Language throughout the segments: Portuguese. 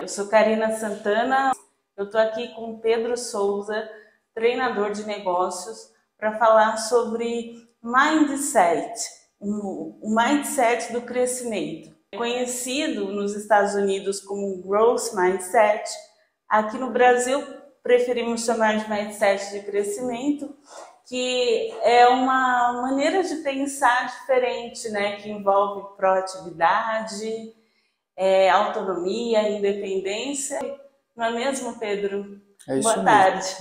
eu sou Karina Santana, eu estou aqui com o Pedro Souza, treinador de negócios, para falar sobre mindset, o mindset do crescimento. Conhecido nos Estados Unidos como growth mindset, aqui no Brasil preferimos chamar de mindset de crescimento, que é uma maneira de pensar diferente, né? Que envolve proatividade, autonomia, independência. Não é mesmo, Pedro? É isso Boa mesmo. tarde.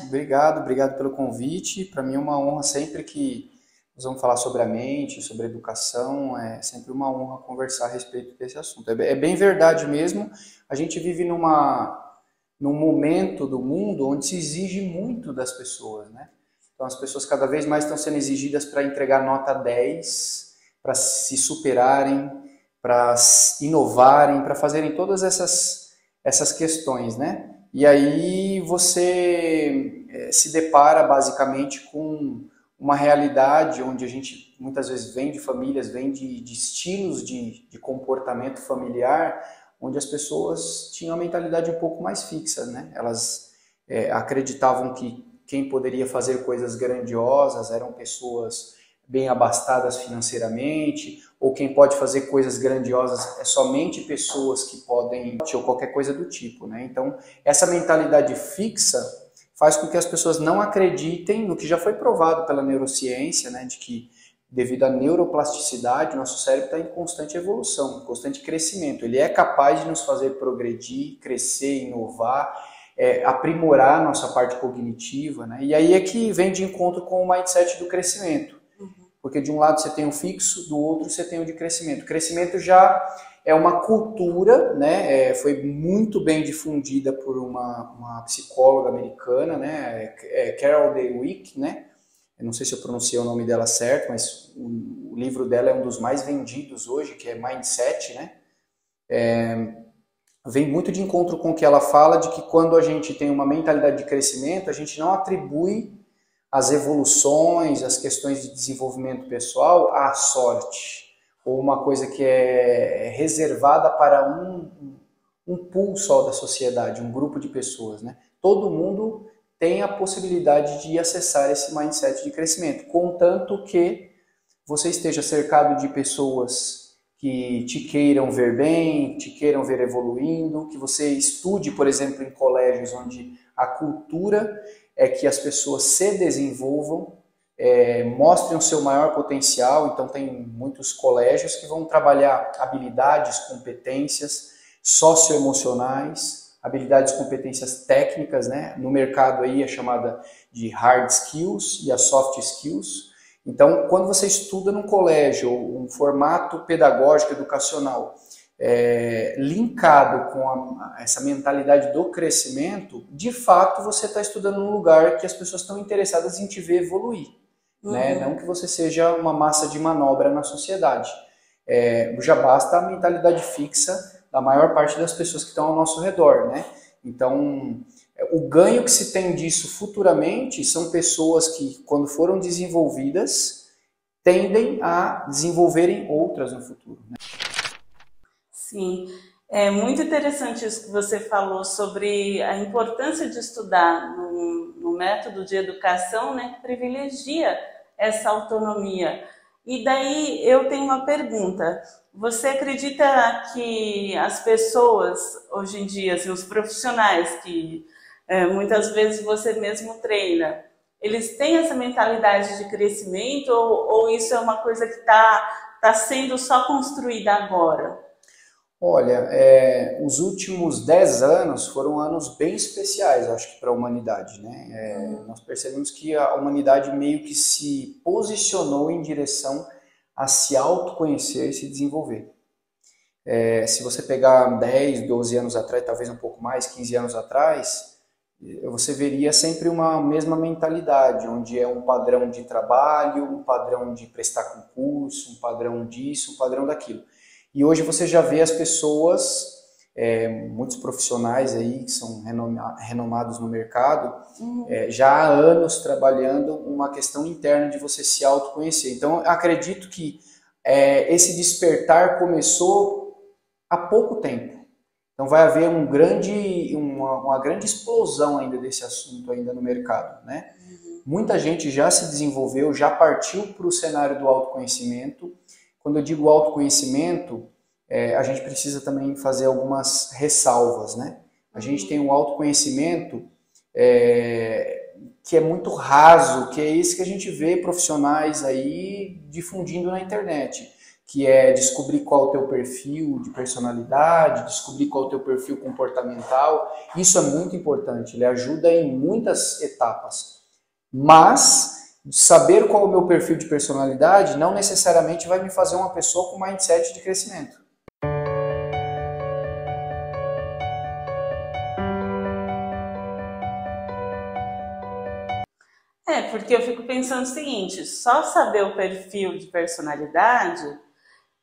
Obrigado pelo convite. Para mim é uma honra sempre que nós vamos falar sobre a mente, sobre a educação, é sempre uma honra conversar a respeito desse assunto. É bem verdade mesmo, a gente vive num momento do mundo onde se exige muito das pessoas, né? Então as pessoas cada vez mais estão sendo exigidas para entregar nota 10, para se superarem, para inovarem, para fazerem todas essas questões, né? E aí você se depara basicamente com uma realidade onde a gente muitas vezes vem de famílias, vem de estilos de comportamento familiar, onde as pessoas tinham a mentalidade um pouco mais fixa, né? Elas acreditavam que quem poderia fazer coisas grandiosas eram pessoas bem abastadas financeiramente, ou quem pode fazer coisas grandiosas é somente pessoas que podem, ou qualquer coisa do tipo, né? Então, essa mentalidade fixa faz com que as pessoas não acreditem no que já foi provado pela neurociência, né? De que, devido à neuroplasticidade, nosso cérebro está em constante evolução, em constante crescimento. Ele é capaz de nos fazer progredir, crescer, inovar, aprimorar a nossa parte cognitiva, né? E aí é que vem de encontro com o mindset do crescimento. Porque de um lado você tem o fixo, do outro você tem o de crescimento. O crescimento já é uma cultura, né? Foi muito bem difundida por uma psicóloga americana, né? Carol Dweck, né? Eu não sei se eu pronunciei o nome dela certo, mas o livro dela é um dos mais vendidos hoje, que é Mindset, né? Vem muito de encontro com o que ela fala de que quando a gente tem uma mentalidade de crescimento, a gente não atribui as evoluções, as questões de desenvolvimento pessoal à sorte, ou uma coisa que é reservada para um pool só da sociedade, um grupo de pessoas, né? Todo mundo tem a possibilidade de acessar esse mindset de crescimento, contanto que você esteja cercado de pessoas que te queiram ver bem, te queiram ver evoluindo, que você estude, por exemplo, em colégios onde a cultura é que as pessoas se desenvolvam, mostrem o seu maior potencial. Então tem muitos colégios que vão trabalhar habilidades, competências socioemocionais, habilidades, competências técnicas, né? No mercado aí é chamada de hard skills e as soft skills. Então, quando você estuda num colégio, um formato pedagógico, educacional, linkado com essa mentalidade do crescimento, de fato você está estudando num lugar que as pessoas estão interessadas em te ver evoluir, né? Não que você seja uma massa de manobra na sociedade. Já basta a mentalidade fixa da maior parte das pessoas que estão ao nosso redor, né? Então, o ganho que se tem disso futuramente são pessoas que, quando foram desenvolvidas, tendem a desenvolverem outras no futuro, né? Sim, é muito interessante isso que você falou sobre a importância de estudar no método de educação, né, que privilegia essa autonomia. E daí eu tenho uma pergunta. Você acredita que as pessoas, hoje em dia, assim, os profissionais que muitas vezes você mesmo treina, eles têm essa mentalidade de crescimento ou isso é uma coisa que tá sendo só construída agora? Olha, os últimos 10 anos foram anos bem especiais, acho que para a humanidade, né? Nós percebemos que a humanidade meio que se posicionou em direção a se autoconhecer e se desenvolver. Se você pegar 10, 12 anos atrás, talvez um pouco mais, 15 anos atrás, você veria sempre uma mesma mentalidade, onde é um padrão de trabalho, um padrão de prestar concurso, um padrão disso, um padrão daquilo. E hoje você já vê as pessoas, muitos profissionais aí que são renomados no mercado, já há anos trabalhando uma questão interna de você se autoconhecer. Então, acredito que esse despertar começou há pouco tempo. Então vai haver uma grande explosão ainda desse assunto ainda no mercado, né? Muita gente já se desenvolveu, já partiu para o cenário do autoconhecimento. Quando eu digo autoconhecimento, a gente precisa também fazer algumas ressalvas, né? A gente tem um autoconhecimento que é muito raso, que é esse que a gente vê profissionais aí difundindo na internet, que é descobrir qual é o teu perfil de personalidade, descobrir qual é o teu perfil comportamental. Isso é muito importante, ele ajuda em muitas etapas. Mas saber qual é o meu perfil de personalidade não necessariamente vai me fazer uma pessoa com mindset de crescimento. Porque eu fico pensando o seguinte, só saber o perfil de personalidade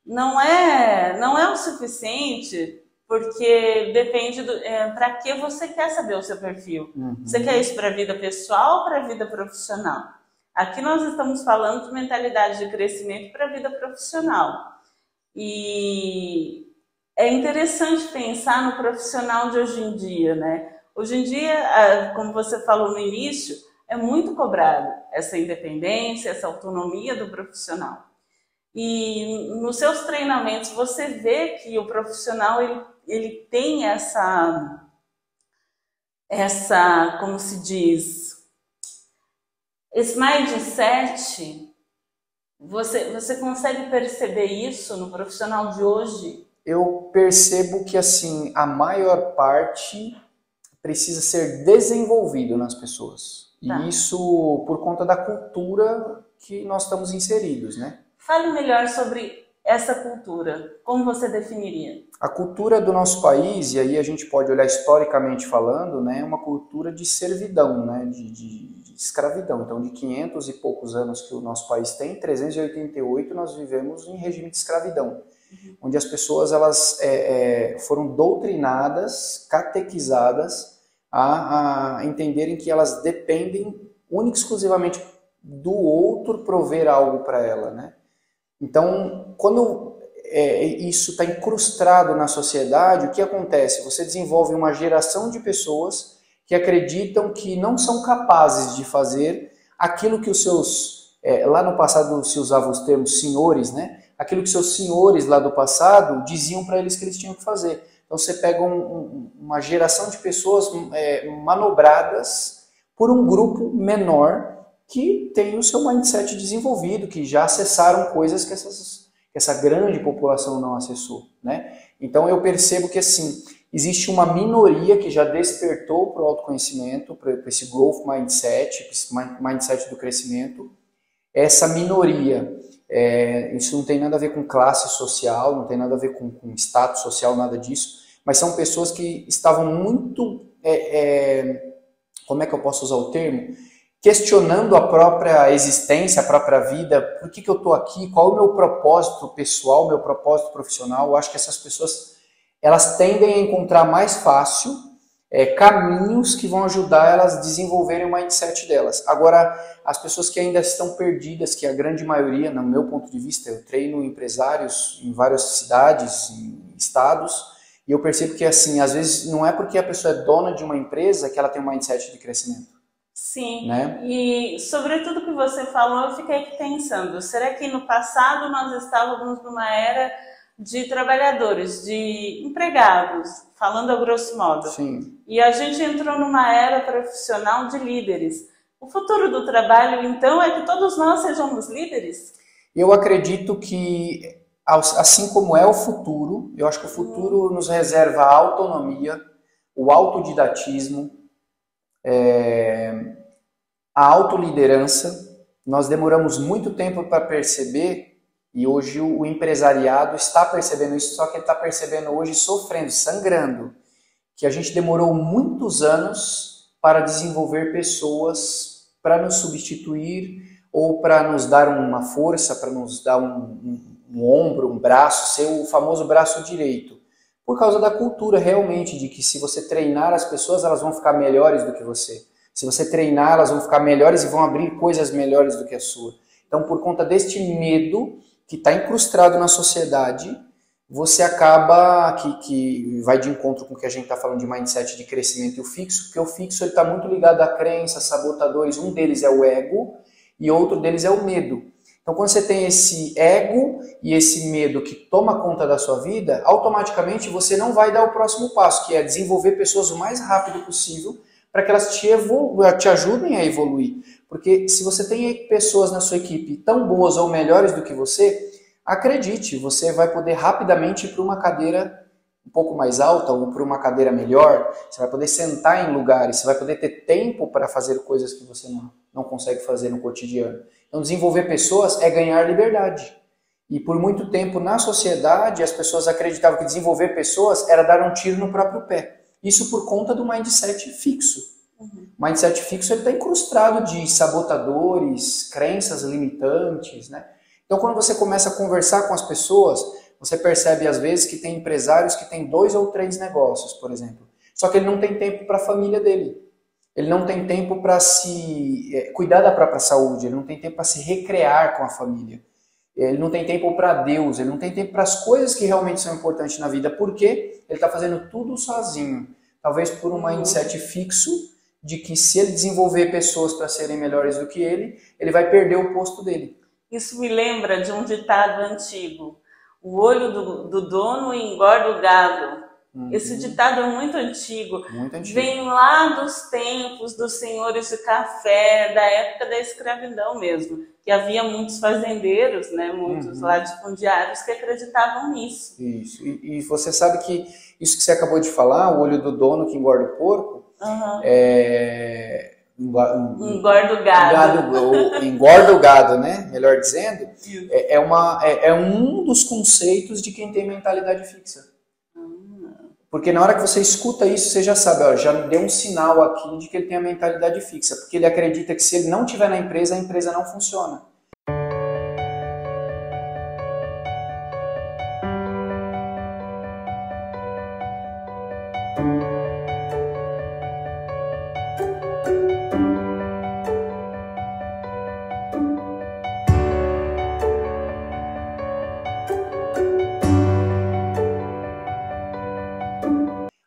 não é o suficiente, porque depende para que você quer saber o seu perfil. Você quer isso para a vida pessoal ou para a vida profissional? Aqui nós estamos falando de mentalidade de crescimento para a vida profissional. E é interessante pensar no profissional de hoje em dia, né? Hoje em dia, como você falou no início, é muito cobrado essa independência, essa autonomia do profissional. E nos seus treinamentos você vê que o profissional ele tem essa, como se diz, esse mindset. Você consegue perceber isso no profissional de hoje? Eu percebo que assim a maior parte precisa ser desenvolvido nas pessoas. Tá. E isso por conta da cultura que nós estamos inseridos, né? Fale melhor sobre essa cultura. Como você definiria? A cultura do nosso país, e aí a gente pode olhar historicamente falando, né, é uma cultura de servidão, né, de escravidão. Então, de 500 e poucos anos que o nosso país tem, 388 nós vivemos em regime de escravidão, onde as pessoas elas foram doutrinadas, catequizadas a entenderem que elas dependem única e exclusivamente do outro prover algo para ela, né? Então, quando isso está incrustado na sociedade, o que acontece? Você desenvolve uma geração de pessoas que acreditam que não são capazes de fazer aquilo que os seus, lá no passado se usava os termos senhores, né? Aquilo que seus senhores lá do passado diziam para eles que eles tinham que fazer. Então você pega uma geração de pessoas manobradas por um grupo menor que tem o seu mindset desenvolvido, que já acessaram coisas que essa grande população não acessou, né? Então eu percebo que assim, existe uma minoria que já despertou para o autoconhecimento, para esse growth mindset, esse mindset do crescimento. Essa minoria, isso não tem nada a ver com classe social, não tem nada a ver com status social, nada disso, mas são pessoas que estavam muito, como é que eu posso usar o termo? Questionando a própria existência, a própria vida, por que eu estou aqui, qual é o meu propósito pessoal, meu propósito profissional. Eu acho que essas pessoas elas tendem a encontrar mais fácil caminhos que vão ajudar elas a desenvolverem o mindset delas. Agora, as pessoas que ainda estão perdidas, que a grande maioria, no meu ponto de vista, eu treino empresários em várias cidades, em estados, e eu percebo que assim, às vezes não é porque a pessoa é dona de uma empresa que ela tem um mindset de crescimento. Sim, né? E sobre tudo que você falou, eu fiquei aqui pensando, será que no passado nós estávamos numa era de trabalhadores, de empregados, falando a grosso modo. Sim. E a gente entrou numa era profissional de líderes. O futuro do trabalho, então, é que todos nós sejamos líderes? Eu acredito que, assim como é o futuro, eu acho que o futuro nos reserva a autonomia, o autodidatismo, a autoliderança. Nós demoramos muito tempo para perceber, e hoje o empresariado está percebendo isso, só que ele está percebendo hoje sofrendo, sangrando, que a gente demorou muitos anos para desenvolver pessoas para nos substituir ou para nos dar uma força, para nos dar um ombro, um braço, ser o famoso braço direito. Por causa da cultura realmente de que se você treinar as pessoas, elas vão ficar melhores do que você. Se você treinar, elas vão ficar melhores e vão abrir coisas melhores do que a sua. Então, por conta deste medo que está incrustado na sociedade, você acaba, que vai de encontro com o que a gente está falando de mindset de crescimento e o fixo, porque o fixo está muito ligado a crenças, sabotadores, um deles é o ego e outro deles é o medo. Então, quando você tem esse ego e esse medo que toma conta da sua vida, automaticamente você não vai dar o próximo passo, que é desenvolver pessoas o mais rápido possível para que elas te ajudem a evoluir. Porque se você tem pessoas na sua equipe tão boas ou melhores do que você, acredite, você vai poder rapidamente ir para uma cadeira um pouco mais alta ou para uma cadeira melhor, você vai poder sentar em lugares, você vai poder ter tempo para fazer coisas que você não consegue fazer no cotidiano. Então, desenvolver pessoas é ganhar liberdade. E por muito tempo na sociedade, as pessoas acreditavam que desenvolver pessoas era dar um tiro no próprio pé. Isso por conta do mindset fixo. O mindset fixo está incrustado de sabotadores, crenças limitantes, né? Então, quando você começa a conversar com as pessoas, você percebe às vezes que tem empresários que têm 2 ou 3 negócios, por exemplo. Só que ele não tem tempo para a família dele. Ele não tem tempo para cuidar da própria saúde, ele não tem tempo para se recrear com a família. Ele não tem tempo para Deus, ele não tem tempo para as coisas que realmente são importantes na vida, porque ele está fazendo tudo sozinho. Talvez por um mindset fixo de que se ele desenvolver pessoas para serem melhores do que ele vai perder o posto dele. Isso me lembra de um ditado antigo: o olho do dono engorda o gado. Esse ditado é muito antigo. Muito antigo. Vem lá dos tempos dos senhores de café, da época da escravidão mesmo, que havia muitos fazendeiros, né, muitos latifundiários que acreditavam nisso. Isso. E você sabe que isso que você acabou de falar, o olho do dono que engorda o porco, engorda o gado. Engorda o gado, né? Melhor dizendo, é um dos conceitos de quem tem mentalidade fixa. Porque na hora que você escuta isso, você já sabe, ó, já me deu um sinal aqui de que ele tem a mentalidade fixa. Porque ele acredita que se ele não estiver na empresa, a empresa não funciona.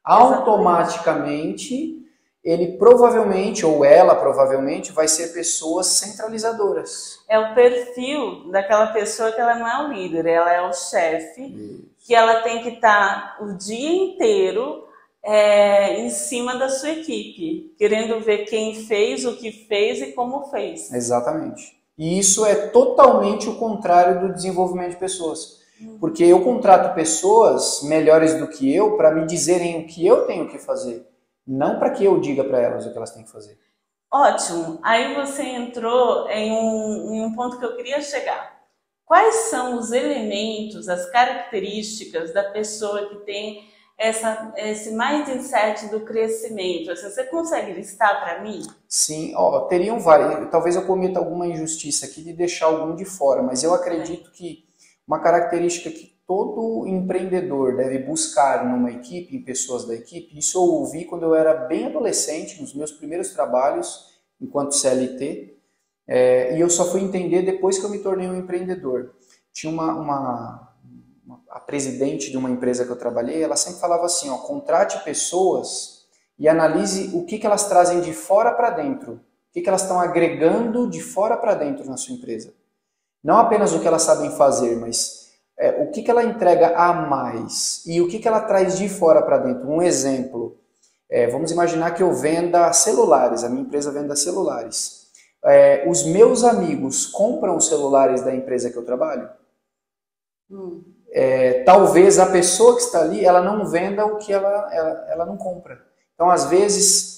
Automaticamente, ele provavelmente, ou ela provavelmente, vai ser pessoas centralizadoras. É o perfil daquela pessoa que ela não é o líder, ela é o chefe, que ela tem que estar o dia inteiro em cima da sua equipe, querendo ver quem fez, o que fez e como fez. Exatamente. E isso é totalmente o contrário do desenvolvimento de pessoas. Porque eu contrato pessoas melhores do que eu para me dizerem o que eu tenho que fazer, não para que eu diga para elas o que elas têm que fazer. Ótimo. Aí você entrou em um ponto que eu queria chegar. Quais são os elementos, as características da pessoa que tem esse mindset do crescimento? Você consegue listar para mim? Sim, teriam vários. Talvez eu cometa alguma injustiça aqui de deixar algum de fora, mas eu acredito que uma característica que todo empreendedor deve buscar numa equipe, em pessoas da equipe, isso eu ouvi quando eu era bem adolescente, nos meus primeiros trabalhos, enquanto CLT, e eu só fui entender depois que eu me tornei um empreendedor. Tinha a presidente de uma empresa que eu trabalhei, ela sempre falava assim, contrate pessoas e analise o que elas trazem de fora para dentro, o que elas estão agregando de fora para dentro na sua empresa. Não apenas o que elas sabem fazer, mas o que ela entrega a mais e o que ela traz de fora para dentro. Um exemplo, vamos imaginar que eu venda celulares, a minha empresa venda celulares. Os meus amigos compram os celulares da empresa que eu trabalho? Talvez a pessoa que está ali, ela não venda o que ela não compra. Então, às vezes,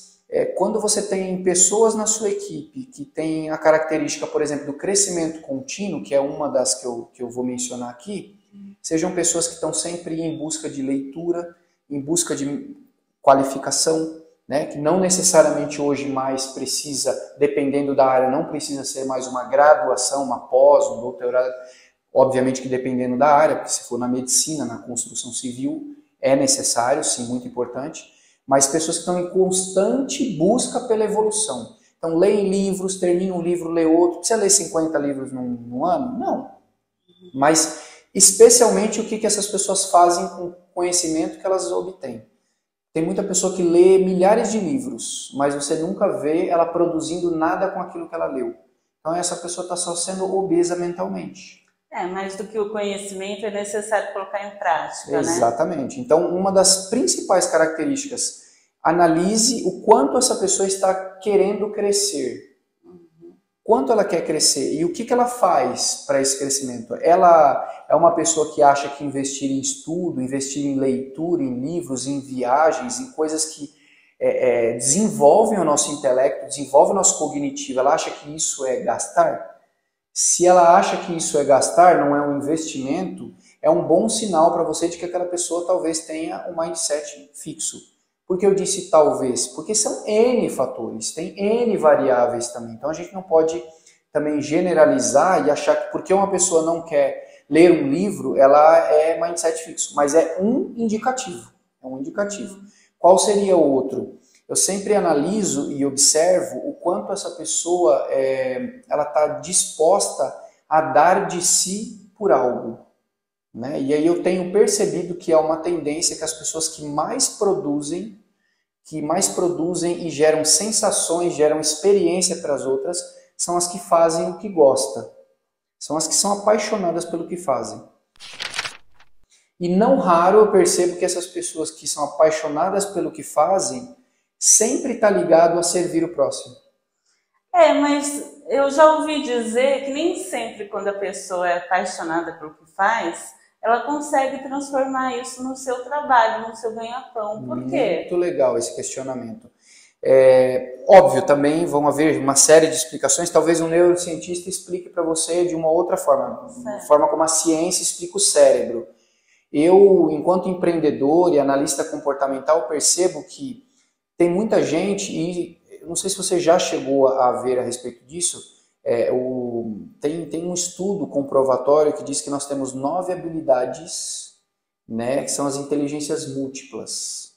quando você tem pessoas na sua equipe que tem a característica, por exemplo, do crescimento contínuo, que é uma das que eu vou mencionar aqui, sejam pessoas que estão sempre em busca de leitura, em busca de qualificação, né, que não necessariamente hoje mais precisa, dependendo da área, não precisa ser mais uma graduação, uma pós, um doutorado, obviamente que dependendo da área, porque se for na medicina, na construção civil, é necessário, sim, muito importante, mas pessoas que estão em constante busca pela evolução. Então, leem livros, termina um livro, lê outro. Precisa ler 50 livros num ano? Não. Mas Especialmente o que essas pessoas fazem com o conhecimento que elas obtêm. Tem muita pessoa que lê milhares de livros, mas você nunca vê ela produzindo nada com aquilo que ela leu. Então essa pessoa está só sendo obesa mentalmente. Mais do que o conhecimento é necessário colocar em prática, né? Exatamente. Então uma das principais características, analise o quanto essa pessoa está querendo crescer. Quanto ela quer crescer e o que ela faz para esse crescimento. Ela é uma pessoa que acha que investir em estudo, investir em leitura, em livros, em viagens, em coisas que desenvolvem o nosso intelecto, desenvolvem o nosso cognitivo, ela acha que isso é gastar? Se ela acha que isso é gastar, não é um investimento, é um bom sinal para você de que aquela pessoa talvez tenha um mindset fixo. Por que eu disse talvez? Porque são N fatores, tem N variáveis também. Então a gente não pode também generalizar e achar que porque uma pessoa não quer ler um livro, ela é mindset fixo. Mas é um indicativo. É um indicativo. Qual seria o outro? Eu sempre analiso e observo o quanto essa pessoa ela está disposta a dar de si por algo. Né? E aí eu tenho percebido que é uma tendência que as pessoas que mais produzem e geram sensações, geram experiência para as outras, são as que fazem o que gosta. São as que são apaixonadas pelo que fazem. E não raro eu percebo que essas pessoas que são apaixonadas pelo que fazem, sempre está ligado a servir o próximo. Mas eu já ouvi dizer que nem sempre quando a pessoa é apaixonada pelo que faz, ela consegue transformar isso no seu trabalho, no seu ganha-pão. Por quê? Muito legal esse questionamento. Óbvio, também vão haver uma série de explicações. Talvez um neurocientista explique para você de uma outra forma. Certo. Forma como a ciência explica o cérebro. Eu, enquanto empreendedor e analista comportamental, percebo que tem muita gente, e eu não sei se você já chegou a ver a respeito disso, tem um estudo comprovatório que diz que nós temos 9 habilidades, né, que são as inteligências múltiplas.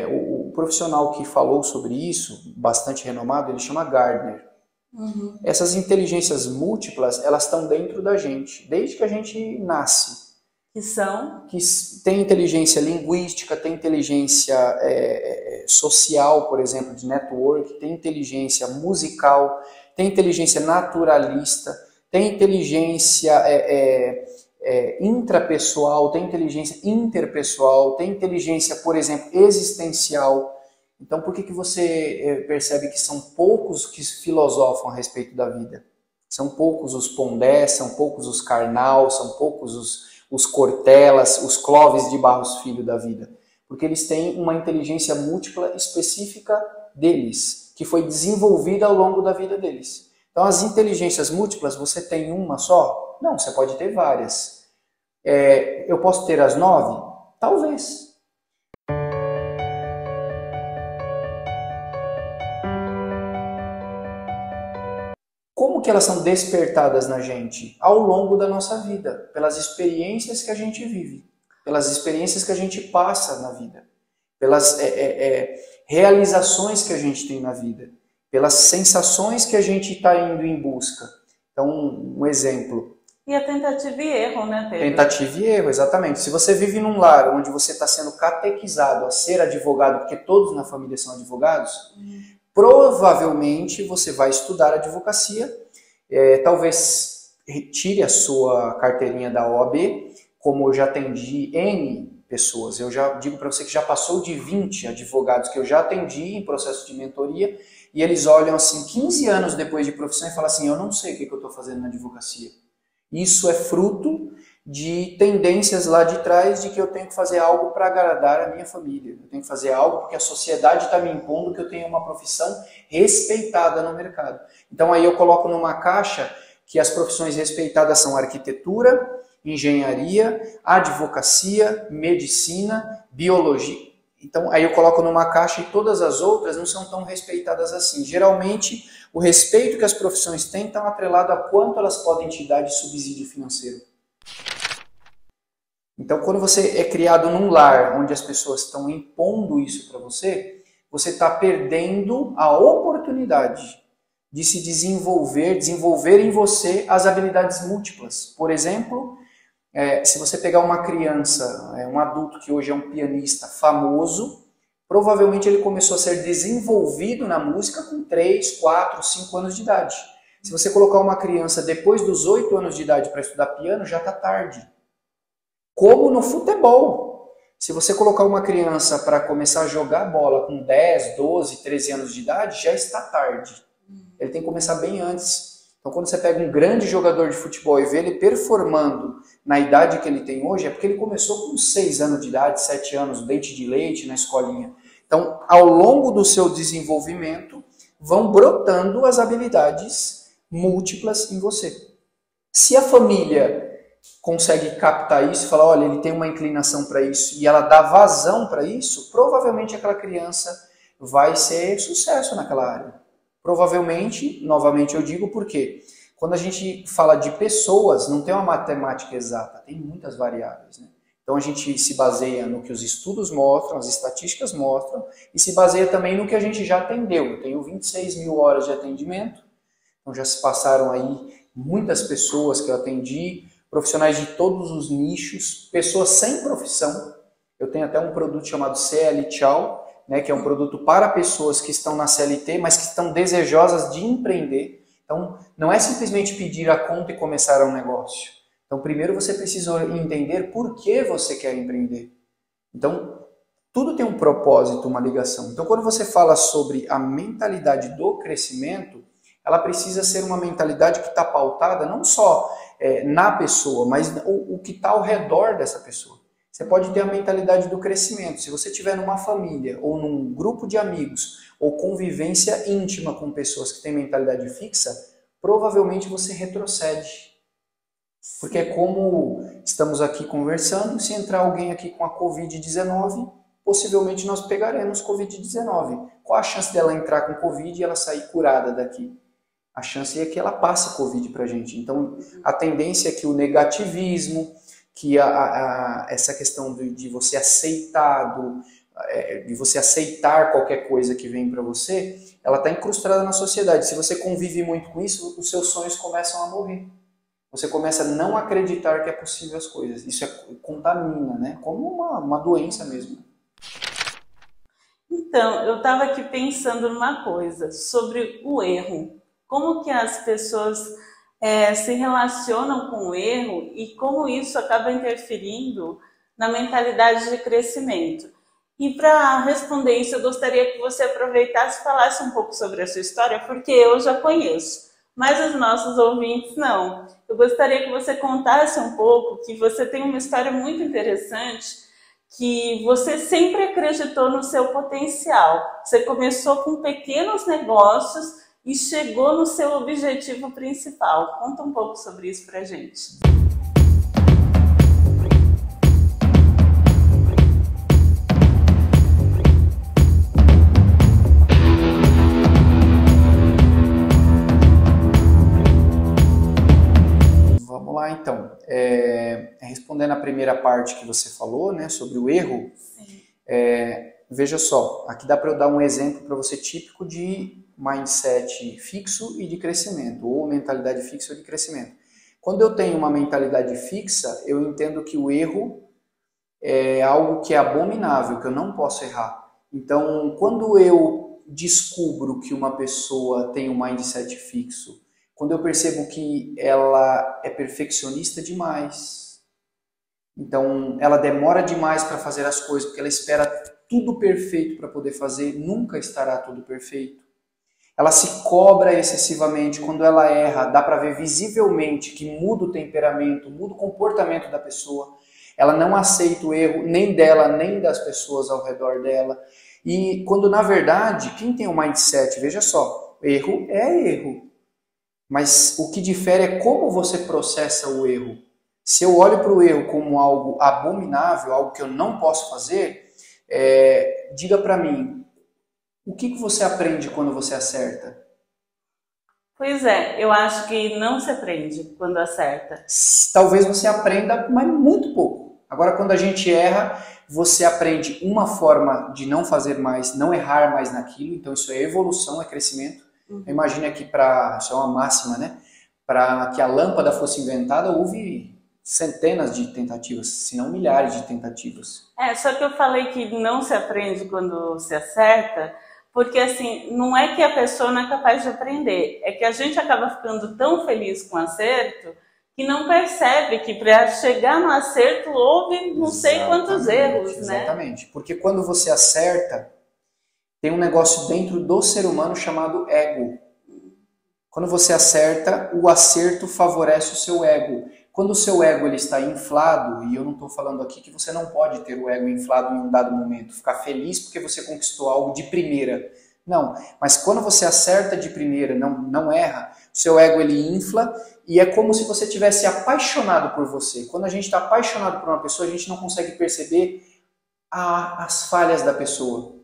O profissional que falou sobre isso, bastante renomado, ele chama Gardner. Uhum. Essas inteligências múltiplas, elas estão dentro da gente, desde que a gente nasce. Que são? Que tem inteligência linguística, tem inteligência social, por exemplo, de network, tem inteligência musical, tem inteligência naturalista, tem inteligência intrapessoal, tem inteligência interpessoal, tem inteligência, por exemplo, existencial. Então, por que você percebe que são poucos que filosofam a respeito da vida? São poucos os Pondé, são poucos os Karnal, são poucos os Cortellas, os Clóvis de Barros Filho da vida. Porque eles têm uma inteligência múltipla específica deles, que foi desenvolvida ao longo da vida deles. Então, as inteligências múltiplas, você tem uma só? Não, você pode ter várias. Eu posso ter as 9? Talvez. Como que elas são despertadas na gente? Ao longo da nossa vida, pelas experiências que a gente vive, pelas experiências que a gente passa na vida, pelas realizações que a gente tem na vida, pelas sensações que a gente está indo em busca. Então, um exemplo. E a tentativa e erro, né, Pedro? Tentativa e erro, exatamente. Se você vive num lar onde você está sendo catequizado a ser advogado, porque todos na família são advogados, provavelmente você vai estudar advocacia, talvez retire a sua carteirinha da OAB, como eu já atendi N pessoas. Eu já digo para você que já passou de 20 advogados que eu já atendi em processo de mentoria, e eles olham assim, 15 anos depois de profissão e falam assim, eu não sei o que eu estou fazendo na advocacia. Isso é fruto de tendências lá de trás de que eu tenho que fazer algo para agradar a minha família. Eu tenho que fazer algo porque a sociedade está me impondo que eu tenho uma profissão respeitada no mercado. Então aí eu coloco numa caixa que as profissões respeitadas são arquitetura, engenharia, advocacia, medicina, biologia. Então aí eu coloco numa caixa e todas as outras não são tão respeitadas assim. Geralmente o respeito que as profissões têm está atrelado a quanto elas podem te dar de subsídio financeiro. Então, quando você é criado num lar onde as pessoas estão impondo isso para você, você está perdendo a oportunidade de se desenvolver em você as habilidades múltiplas. Por exemplo, Se você pegar uma criança, um adulto que hoje é um pianista famoso, provavelmente ele começou a ser desenvolvido na música com 3, 4, 5 anos de idade. Se você colocar uma criança depois dos 8 anos de idade para estudar piano, já está tarde. Como no futebol. Se você colocar uma criança para começar a jogar bola com 10, 12, 13 anos de idade, já está tarde. Ele tem que começar bem antes. Então, quando você pega um grande jogador de futebol e vê ele performando na idade que ele tem hoje, é porque ele começou com 6 anos de idade, 7 anos, dente de leite na escolinha. Então, ao longo do seu desenvolvimento, vão brotando as habilidades múltiplas em você. Se a família consegue captar isso e falar, olha, ele tem uma inclinação para isso, e ela dá vazão para isso, provavelmente aquela criança vai ser sucesso naquela área. Provavelmente, novamente eu digo por quê? Quando a gente fala de pessoas, não tem uma matemática exata, tem muitas variáveis, né? Então a gente se baseia no que os estudos mostram, as estatísticas mostram, e se baseia também no que a gente já atendeu. Eu tenho 26 mil horas de atendimento, então já se passaram aí muitas pessoas que eu atendi, profissionais de todos os nichos, pessoas sem profissão. Eu tenho até um produto chamado CL Tchau, né, que é um produto para pessoas que estão na CLT, mas que estão desejosas de empreender. Então, não é simplesmente pedir a conta e começar um negócio. Então, primeiro você precisa entender por que você quer empreender. Então, tudo tem um propósito, uma ligação. Então, quando você fala sobre a mentalidade do crescimento, ela precisa ser uma mentalidade que está pautada não só na pessoa, mas o que está ao redor dessa pessoa. Você pode ter a mentalidade do crescimento. Se você estiver numa família ou num grupo de amigos ou convivência íntima com pessoas que têm mentalidade fixa, provavelmente você retrocede. Porque é como estamos aqui conversando, se entrar alguém aqui com a Covid-19, possivelmente nós pegaremos Covid-19. Qual a chance dela entrar com Covid e ela sair curada daqui? A chance é que ela passe Covid para a gente. Então, a tendência é que o negativismo, que essa questão de você aceitar, de você aceitar qualquer coisa que vem para você, ela está incrustada na sociedade. Se você convive muito com isso, os seus sonhos começam a morrer. Você começa a não acreditar que é possível as coisas. Isso contamina, né? Como uma doença mesmo. Então, eu estava aqui pensando numa coisa, sobre o erro. Como que as pessoas se relacionam com o erro e como isso acaba interferindo na mentalidade de crescimento. E para responder isso, eu gostaria que você aproveitasse e falasse um pouco sobre a sua história, porque eu já conheço, mas os nossos ouvintes não. Eu gostaria que você contasse um pouco, que você tem uma história muito interessante, que você sempre acreditou no seu potencial. Você começou com pequenos negócios e chegou no seu objetivo principal. Conta um pouco sobre isso pra gente. Vamos lá então. Respondendo a primeira parte que você falou, né, sobre o erro, veja só, aqui dá para eu dar um exemplo para você típico de mindset fixo e de crescimento, ou mentalidade fixa ou de crescimento. Quando eu tenho uma mentalidade fixa, eu entendo que o erro é algo que é abominável, que eu não posso errar. Então, quando eu descubro que uma pessoa tem um mindset fixo, quando eu percebo que ela é perfeccionista demais, então ela demora demais para fazer as coisas, porque ela espera tudo perfeito para poder fazer, nunca estará tudo perfeito. Ela se cobra excessivamente, quando ela erra, dá para ver visivelmente que muda o temperamento, muda o comportamento da pessoa. Ela não aceita o erro, nem dela, nem das pessoas ao redor dela. E quando, na verdade, quem tem um mindset, veja só, erro é erro. Mas o que difere é como você processa o erro. Se eu olho para o erro como algo abominável, algo que eu não posso fazer, diga para mim, o que você aprende quando você acerta? Pois é, eu acho que não se aprende quando acerta. Talvez você aprenda, mas muito pouco. Agora, quando a gente erra, você aprende uma forma de não fazer mais, não errar mais naquilo. Então, isso é evolução, é crescimento. Imagina que isso é uma máxima, né? Para que a lâmpada fosse inventada, houve centenas de tentativas, se não milhares de tentativas. Só que eu falei que não se aprende quando se acerta, porque assim, não é que a pessoa não é capaz de aprender, é que a gente acaba ficando tão feliz com o acerto que não percebe que para chegar no acerto houve não sei quantos erros, né? Exatamente, porque quando você acerta, tem um negócio dentro do ser humano chamado ego. Quando você acerta, o acerto favorece o seu ego. Quando o seu ego ele está inflado, e eu não estou falando aqui que você não pode ter o ego inflado em um dado momento, ficar feliz porque você conquistou algo de primeira. Não, mas quando você acerta de primeira, não erra, o seu ego ele infla e é como se você tivesse apaixonado por você. Quando a gente está apaixonado por uma pessoa, a gente não consegue perceber as falhas da pessoa.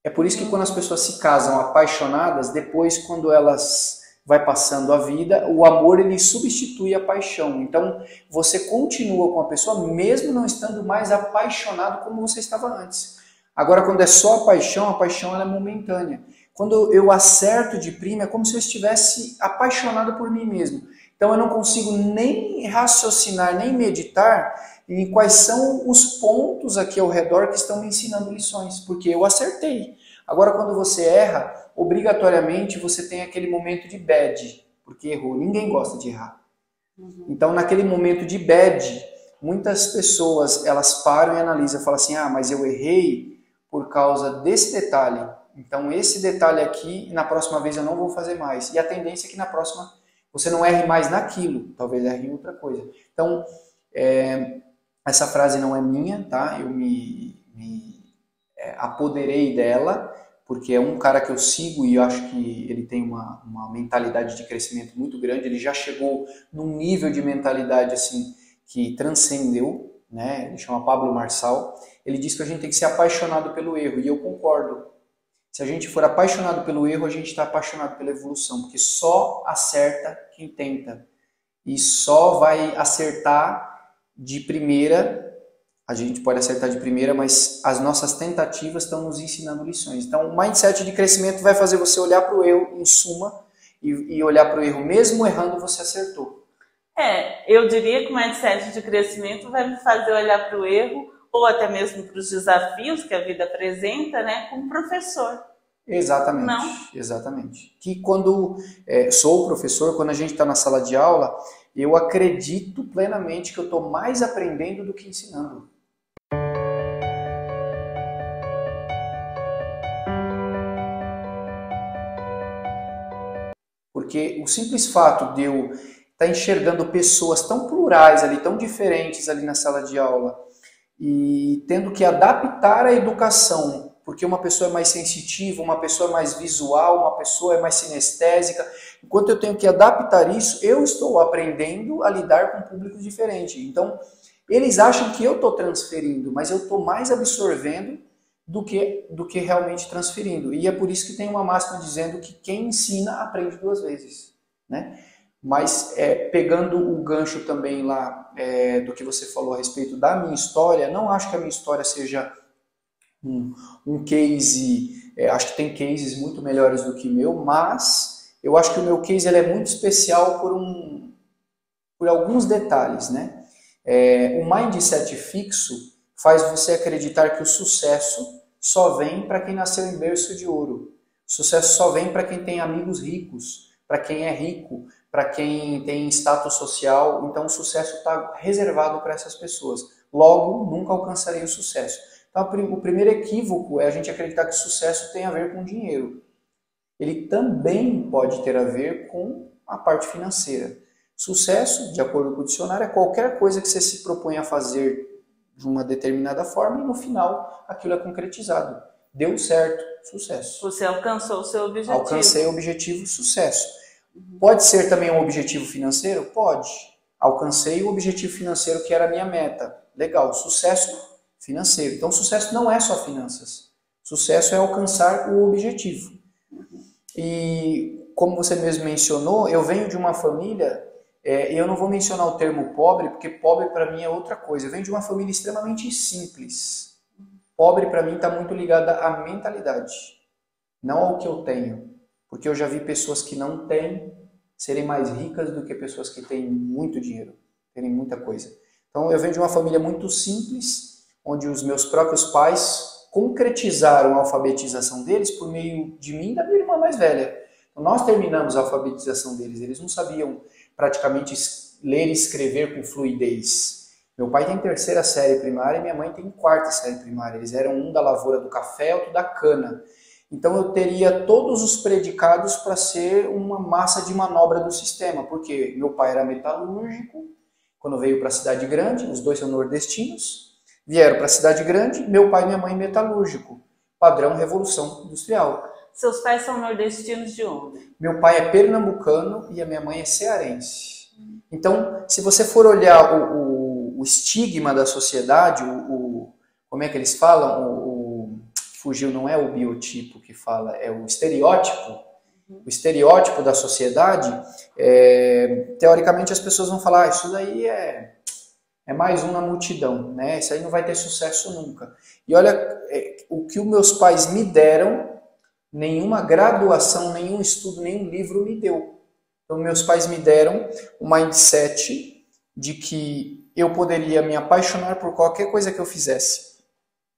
É por isso que quando as pessoas se casam apaixonadas, depois quando elas vai passando a vida, o amor ele substitui a paixão. Então você continua com a pessoa mesmo não estando mais apaixonado como você estava antes. Agora quando é só a paixão ela é momentânea. Quando eu acerto de prima é como se eu estivesse apaixonado por mim mesmo. Então eu não consigo nem raciocinar, nem meditar em quais são os pontos aqui ao redor que estão me ensinando lições, porque eu acertei. Agora, quando você erra, obrigatoriamente você tem aquele momento de bad, porque errou. Ninguém gosta de errar. Então, naquele momento de bad, muitas pessoas elas param e analisam, falam assim, mas eu errei por causa desse detalhe. Então, esse detalhe aqui, na próxima vez eu não vou fazer mais. E a tendência é que na próxima você não erre mais naquilo, talvez erre em outra coisa. Então, essa frase não é minha, tá? Eu me apoderei dela, porque é um cara que eu sigo e eu acho que ele tem uma mentalidade de crescimento muito grande, ele já chegou num nível de mentalidade assim que transcendeu, né? Ele chama Pablo Marçal, ele diz que a gente tem que ser apaixonado pelo erro, e eu concordo. Se a gente for apaixonado pelo erro, a gente está apaixonado pela evolução, porque só acerta quem tenta, e só vai acertar de primeira. A gente pode acertar de primeira, mas as nossas tentativas estão nos ensinando lições. Então, o mindset de crescimento vai fazer você olhar para o erro, em suma, e olhar para o erro, mesmo errando, você acertou. Eu diria que o mindset de crescimento vai me fazer olhar para o erro, ou até mesmo para os desafios que a vida apresenta, né, como professor. Exatamente, não? Exatamente. Que quando sou professor, quando a gente está na sala de aula, eu acredito plenamente que eu estou mais aprendendo do que ensinando. Porque o simples fato de eu estar enxergando pessoas tão plurais ali, tão diferentes ali na sala de aula, e tendo que adaptar a educação, porque uma pessoa é mais sensitiva, uma pessoa é mais visual, uma pessoa é mais sinestésica, enquanto eu tenho que adaptar isso, eu estou aprendendo a lidar com públicos diferentes. Então, eles acham que eu estou transferindo, mas eu estou mais absorvendo do que realmente transferindo. E é por isso que tem uma máxima dizendo que quem ensina aprende duas vezes, né? Mas pegando o gancho também lá do que você falou a respeito da minha história, não acho que a minha história seja um case, acho que tem cases muito melhores do que o meu, mas eu acho que o meu case ele é muito especial por alguns detalhes, né? O mindset fixo faz você acreditar que o sucesso só vem para quem nasceu em berço de ouro. O sucesso só vem para quem tem amigos ricos, para quem é rico, para quem tem status social. Então o sucesso está reservado para essas pessoas. Logo, nunca alcançarei o sucesso. Então o primeiro equívoco é a gente acreditar que o sucesso tem a ver com dinheiro. Ele também pode ter a ver com a parte financeira. Sucesso, de acordo com o dicionário, é qualquer coisa que você se propõe a fazer de uma determinada forma e no final aquilo é concretizado. Deu certo, sucesso. Você alcançou o seu objetivo. Alcancei o objetivo, sucesso. Pode ser também um objetivo financeiro? Pode. Alcancei o objetivo financeiro que era a minha meta. Legal, sucesso financeiro. Então, sucesso não é só finanças. Sucesso é alcançar o objetivo. E, como você mesmo mencionou, eu venho de uma família, e eu não vou mencionar o termo pobre, porque pobre para mim é outra coisa. Eu venho de uma família extremamente simples. Pobre para mim está muito ligada à mentalidade, não ao que eu tenho. Porque eu já vi pessoas que não têm serem mais ricas do que pessoas que têm muito dinheiro. terem muita coisa. Então eu venho de uma família muito simples, onde os meus próprios pais concretizaram a alfabetização deles por meio de mim e da minha irmã mais velha. Então, nós terminamos a alfabetização deles, eles não sabiam praticamente ler e escrever com fluidez. Meu pai tem 3ª série primária e minha mãe tem 4ª série primária. Eles eram um da lavoura do café, outro da cana. Então eu teria todos os predicados para ser uma massa de manobra do sistema, porque meu pai era metalúrgico, quando veio para a cidade grande, os dois são nordestinos, vieram para a cidade grande, meu pai e minha mãe metalúrgico, padrão Revolução Industrial. Seus pais são nordestinos de onde? Meu pai é pernambucano e a minha mãe é cearense. Então, se você for olhar o estigma da sociedade, como é que eles falam? Fugiu, não é o biotipo que fala, é o estereótipo. O estereótipo da sociedade, teoricamente as pessoas vão falar, isso daí é mais um na multidão, né? Isso aí não vai ter sucesso nunca. E olha, o que os meus pais me deram, nenhuma graduação, nenhum estudo, nenhum livro me deu. Então, meus pais me deram o mindset de que eu poderia me apaixonar por qualquer coisa que eu fizesse.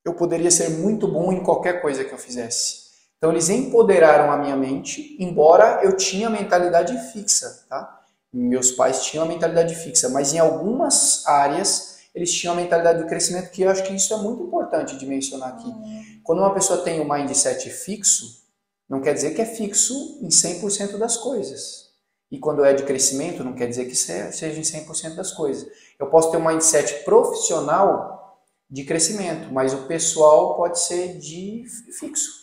Eu poderia ser muito bom em qualquer coisa que eu fizesse. Então, eles empoderaram a minha mente, embora eu tinha mentalidade fixa, tá? Meus pais tinham a mentalidade fixa, mas em algumas áreas eles tinham a mentalidade do crescimento, que eu acho que isso é muito importante de mencionar aqui. Quando uma pessoa tem o mindset fixo, não quer dizer que é fixo em 100% das coisas. E quando é de crescimento, não quer dizer que seja em 100% das coisas. Eu posso ter um mindset profissional de crescimento, mas o pessoal pode ser de fixo.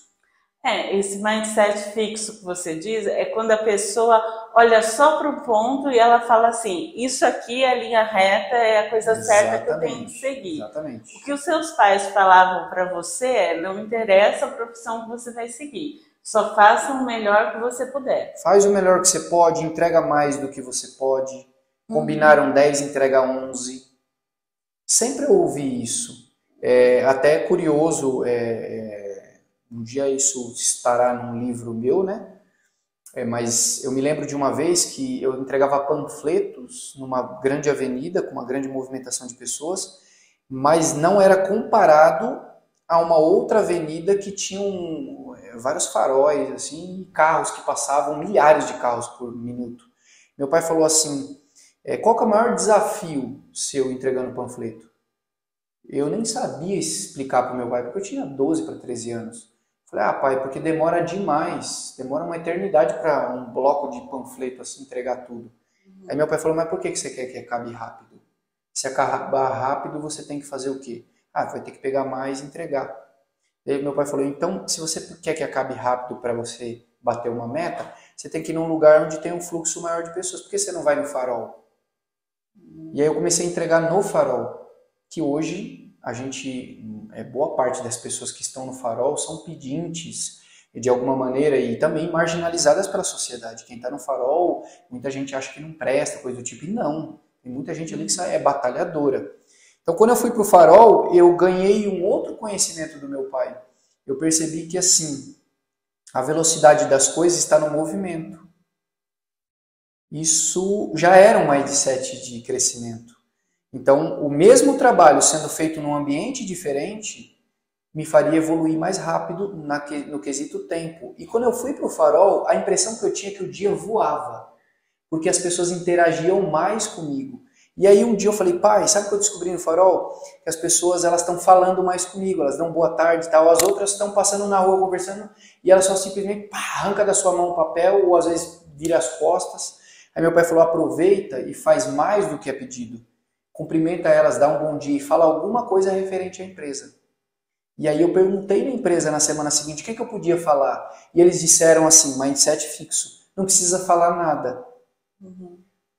Esse mindset fixo que você diz é quando a pessoa olha só para o ponto e ela fala assim, isso aqui é a linha reta, é a coisa certa que eu tenho que seguir. Exatamente. O que os seus pais falavam para você é, não interessa a profissão que você vai seguir, só faça o melhor que você puder. Faz o melhor que você pode, entrega mais do que você pode. Combinaram 10, entrega 11. Sempre ouvi isso. Até curioso, um dia isso estará num livro meu, né? Mas eu me lembro de uma vez que eu entregava panfletos numa grande avenida, com uma grande movimentação de pessoas, mas não era comparado a uma outra avenida que tinha vários faróis, assim, e carros que passavam, milhares de carros por minuto. Meu pai falou assim, qual que é o maior desafio seu entregando panfleto? Eu nem sabia explicar para o meu pai, porque eu tinha 12 para 13 anos. Falei, pai, porque demora demais, demora uma eternidade para um bloco de panfleto assim entregar tudo. Aí meu pai falou, mas por que você quer que acabe rápido? Se acabar rápido, você tem que fazer o quê? Vai ter que pegar mais e entregar. Aí meu pai falou, então, se você quer que acabe rápido para você bater uma meta, você tem que ir num lugar onde tem um fluxo maior de pessoas. Por que você não vai no farol? E aí eu comecei a entregar no farol, que hoje boa parte das pessoas que estão no farol são pedintes de alguma maneira e também marginalizadas pela sociedade. Quem está no farol, muita gente acha que não presta, coisa do tipo, e não. Tem muita gente ali que é batalhadora. Então, quando eu fui para o farol, eu ganhei um outro conhecimento do meu pai. Eu percebi que, assim, a velocidade das coisas está no movimento. Isso já era um mindset de crescimento. Então, o mesmo trabalho sendo feito num ambiente diferente me faria evoluir mais rápido no quesito tempo. E quando eu fui para o farol, a impressão que eu tinha é que o dia voava, porque as pessoas interagiam mais comigo. E aí um dia eu falei, pai, sabe o que eu descobri no farol? Que as pessoas estão falando mais comigo, elas dão boa tarde e tal, as outras estão passando na rua conversando e elas só simplesmente arranca da sua mão o papel ou às vezes vira as costas. Aí meu pai falou, aproveita e faz mais do que é pedido. Cumprimenta elas, dá um bom dia e fala alguma coisa referente à empresa. E aí eu perguntei na empresa na semana seguinte o que eu podia falar. E eles disseram assim, mindset fixo, não precisa falar nada.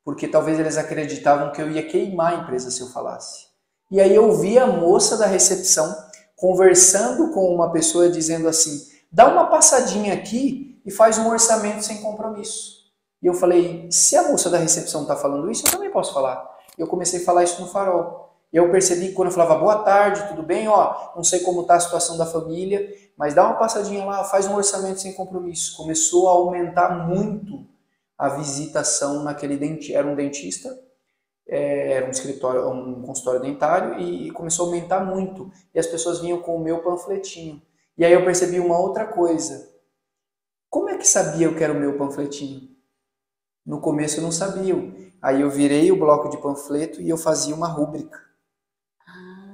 Porque talvez eles acreditavam que eu ia queimar a empresa se eu falasse. E aí eu vi a moça da recepção conversando com uma pessoa dizendo assim, dá uma passadinha aqui e faz um orçamento sem compromisso. E eu falei, se a moça da recepção está falando isso, eu também posso falar. E eu comecei a falar isso no farol. E eu percebi que quando eu falava, boa tarde, tudo bem? Não sei como está a situação da família, mas dá uma passadinha lá, faz um orçamento sem compromisso. Começou a aumentar muito a visitação naquele dentista. Era um dentista era um escritório, um consultório dentário, e começou a aumentar muito. E as pessoas vinham com o meu panfletinho. E aí eu percebi uma outra coisa. Como é que sabiam que era o meu panfletinho? No começo não sabiam. Aí eu virei o bloco de panfleto e eu fazia uma rúbrica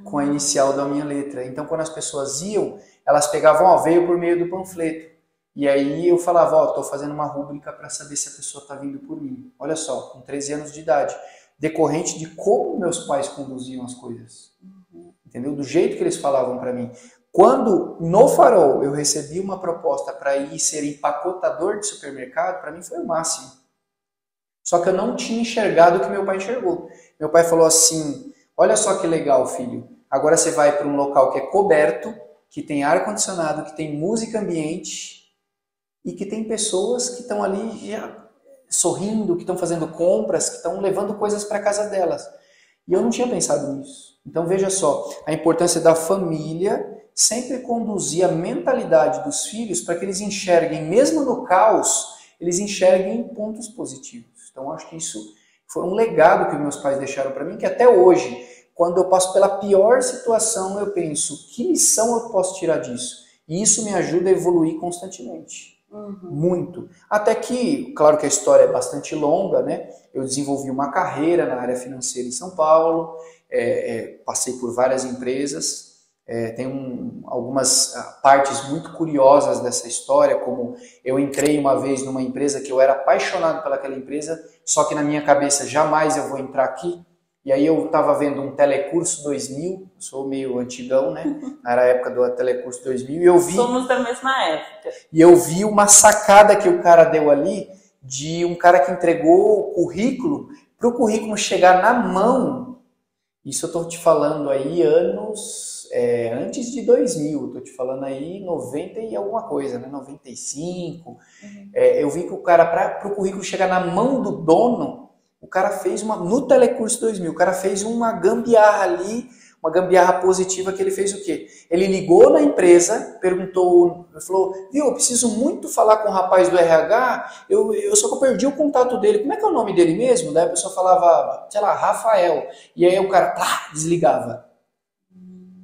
com a inicial da minha letra. Então quando as pessoas iam, elas pegavam, ó, veio por meio do panfleto. E aí eu falava, ó, tô fazendo uma rúbrica para saber se a pessoa está vindo por mim. Olha só, com 13 anos de idade. Decorrente de como meus pais conduziam as coisas. Entendeu? Do jeito que eles falavam para mim. Quando, no Farol, eu recebi uma proposta para ir ser empacotador de supermercado, para mim foi o máximo. Só que eu não tinha enxergado o que meu pai enxergou. Meu pai falou assim, olha só que legal, filho. Agora você vai para um local que é coberto, que tem ar-condicionado, que tem música ambiente e que tem pessoas que estão ali já sorrindo, que estão fazendo compras, que estão levando coisas para casa delas. E eu não tinha pensado nisso. Então veja só, a importância da família sempre conduzir a mentalidade dos filhos para que eles enxerguem, mesmo no caos, eles enxerguem pontos positivos. Então acho que isso foi um legado que meus pais deixaram para mim, que até hoje, quando eu passo pela pior situação, eu penso, que lição eu posso tirar disso? E isso me ajuda a evoluir constantemente. Muito. Até que, claro que a história é bastante longa, né? Eu desenvolvi uma carreira na área financeira em São Paulo, passei por várias empresas, tem algumas partes muito curiosas dessa história, como eu entrei uma vez numa empresa que eu era apaixonado pelaquela empresa, só que na minha cabeça jamais eu vou entrar aqui. E aí eu estava vendo um Telecurso 2000, sou meio antigão, né? Era a época do Telecurso 2000, e eu vi... Somos da mesma época. E eu vi uma sacada que o cara deu ali, de um cara que entregou o currículo, para o currículo chegar na mão. Isso eu estou te falando aí anos antes de 2000, estou te falando aí 90 e alguma coisa, né? 95. Eu vi que o cara, para o currículo chegar na mão do dono, o cara fez no Telecurso 2000, o cara fez uma gambiarra ali, uma gambiarra positiva, que ele fez o quê? Ele ligou na empresa, perguntou, falou, viu, eu preciso muito falar com o rapaz do RH, só que eu perdi o contato dele, como é que é o nome dele mesmo? Daí a pessoa falava, sei lá, Rafael, e aí o cara, desligava.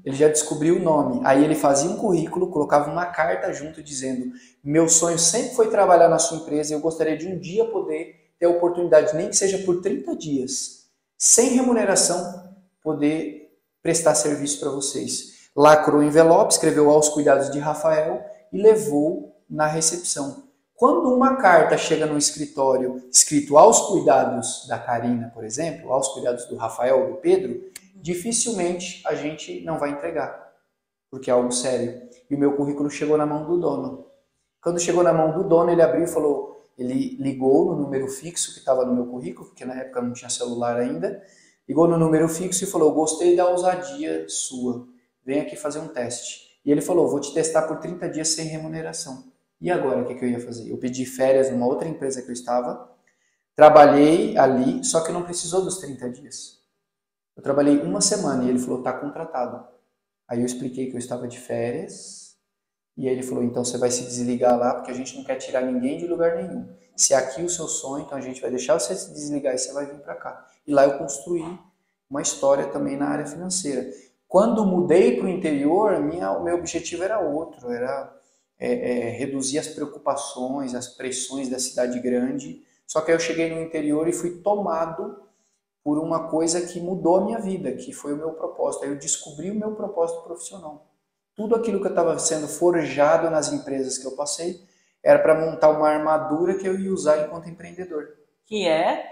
Ele já descobriu o nome, aí ele fazia um currículo, colocava uma carta junto dizendo, meu sonho sempre foi trabalhar na sua empresa, eu gostaria de um dia poder ter a oportunidade, nem que seja por 30 dias, sem remuneração, poder prestar serviço para vocês. Lacrou o envelope, escreveu aos cuidados de Rafael e levou na recepção. Quando uma carta chega no escritório escrito aos cuidados da Karina, por exemplo, aos cuidados do Rafael ou do Pedro, dificilmente a gente não vai entregar, porque é algo sério. E o meu currículo chegou na mão do dono. Quando chegou na mão do dono, ele abriu e falou... Ele ligou no número fixo que estava no meu currículo, porque na época não tinha celular ainda. Ligou no número fixo e falou, gostei da ousadia sua, vem aqui fazer um teste. E ele falou, vou te testar por 30 dias sem remuneração. E agora, o que eu ia fazer? Eu pedi férias numa outra empresa que eu estava, trabalhei ali, só que não precisou dos 30 dias. Eu trabalhei uma semana e ele falou, tá contratado. Aí eu expliquei que eu estava de férias... E aí ele falou, então você vai se desligar lá, porque a gente não quer tirar ninguém de lugar nenhum. Se é aqui o seu sonho, então a gente vai deixar você se desligar e você vai vir para cá. E lá eu construí uma história também na área financeira. Quando mudei para o interior, o meu objetivo era outro, era reduzir as preocupações, as pressões da cidade grande. Só que aí eu cheguei no interior e fui tomado por uma coisa que mudou a minha vida, que foi o meu propósito. Aí eu descobri o meu propósito profissional. Tudo aquilo que eu estava sendo forjado nas empresas que eu passei era para montar uma armadura que eu ia usar enquanto empreendedor. Que é?